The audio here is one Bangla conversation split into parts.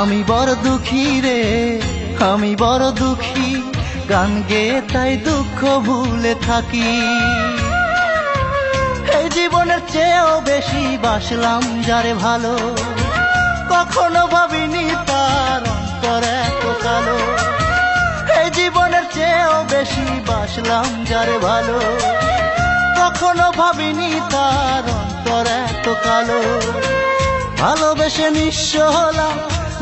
আমি বড় দুঃখী রে, আমি বড় দুঃখী, গান গেয়ে তাই দুঃখ ভুলে থাকি। এই জীবনের চেয়েও বেশি বাসলাম যারে ভালো, কখনো ভাবিনি তার অন্তর এত কালো। এই জীবনের চেয়েও বেশি বাসলাম যারে ভালো, কখনো ভাবিনি তার অন্তর এত কালো। ভালোবেসে নিঃস্ব হলাম,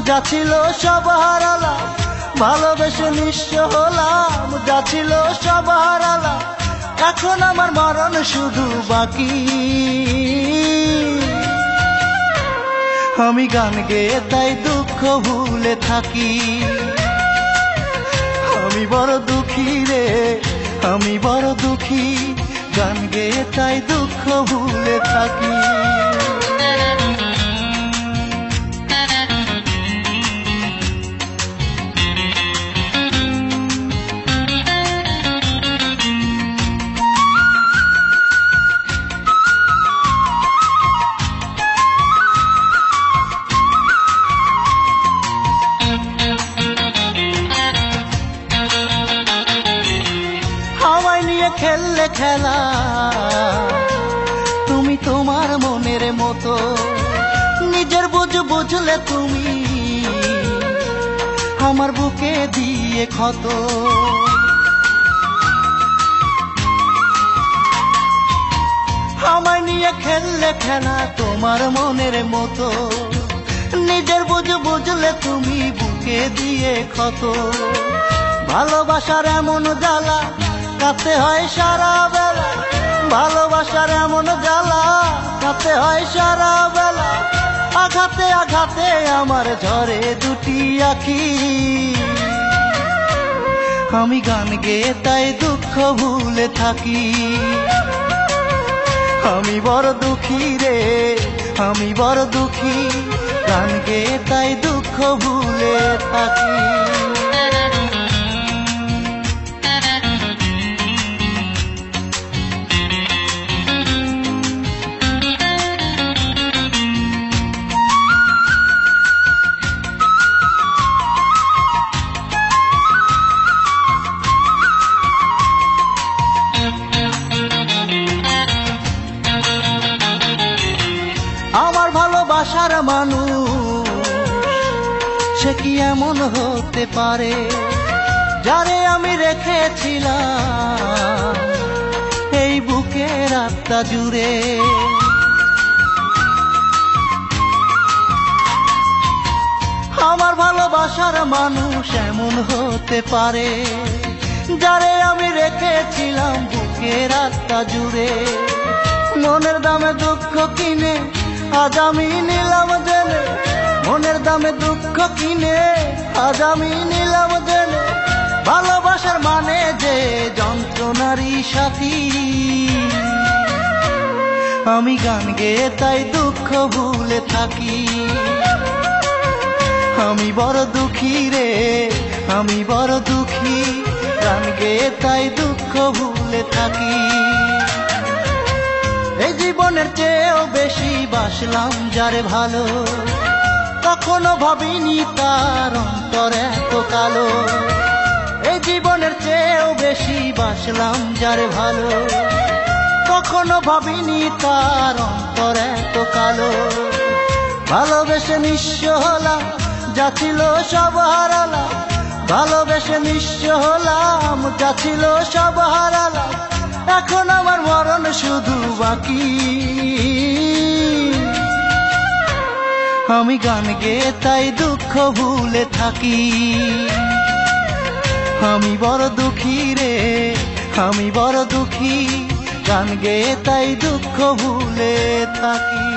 যা ছিল সব হারালাম। ভালোবেসে নিঃস্ব হলাম, যা ছিল সব হারালাম। এখন আমার মরণ শুধু বাকি। আমি গান গেয়ে তাই দুঃখ ভুলে থাকি। আমি বড় দুঃখী রে, আমি বড় দুঃখী, গান গেয়ে তাই দুঃখ ভুলে থাকি। আমায় নিয়ে খেললে খেলা তুমি তোমার মনের মতো, নিজের বুঝলে তুমি আমার বুকে দিয়ে ক্ষত। আমায় নিয়ে খেললে খেলা তোমার মনের মতো, নিজের বুঝলে তুমি বুকে দিয়ে ক্ষত। ভালোবাসার এমন জ্বালা কাঁদতে হয় সারা বেলা, ভালোবাসার এমন জ্বালা কাঁদতে হয় সারা বেলা। আঘাতে আঘাতে আমার ঝরে দুটি আঁখি। আমি গান গেয়ে তাই দুঃখ ভুলে থাকি। আমি বড় দুঃখী রে, আমি বড় দুঃখী, গান গেয়ে তাই দুঃখ ভুলে থাকি। আমার ভালোবাসার মানুষ সে কি এমন হতে পারে, যারে আমি রেখেছিলাম এই বুকের আত্মা জুড়ে। আমার ভালোবাসার মানুষ এমন হতে পারে, যারে আমি রেখেছিলাম বুকের আত্মা জুড়ে। মনের দামে দুঃখ কিনে আজ আমি নিলাম জেনে, মনের দামে দুঃখ কিনে আজ আমি নিলাম জেনে। ভালোবাসার মানে যে যন্ত্রণারই সাথী। আমি গান গেয়ে তাই দুঃখ ভুলে থাকি। আমি বড় দুঃখী রে, আমি বড় দুঃখী, গান গেয়ে তাই দুঃখ ভুলে থাকি। এই জীবনের চেয়েও বেশি বাসলাম যারে ভালো, কখনো ভাবিনি তার অন্তর এত কালো। এই জীবনের চেয়েও বেশি বাসলাম যারে ভালো, কখনো ভাবিনি তার অন্তর এত কালো। ভালোবেসে নিঃস্ব হলাম, যা ছিল সব হারালাম। ভালোবেসে নিঃস্ব হলাম, যা ছিল সব হারালাম। এখন আমার মরণ শুধু বাকি। আমি গান গেয়ে তাই দুঃখ ভুলে থাকি। আমি বড় দুঃখী রে, আমি বড় দুঃখী, গান গেয়ে তাই দুঃখ ভুলে থাকি।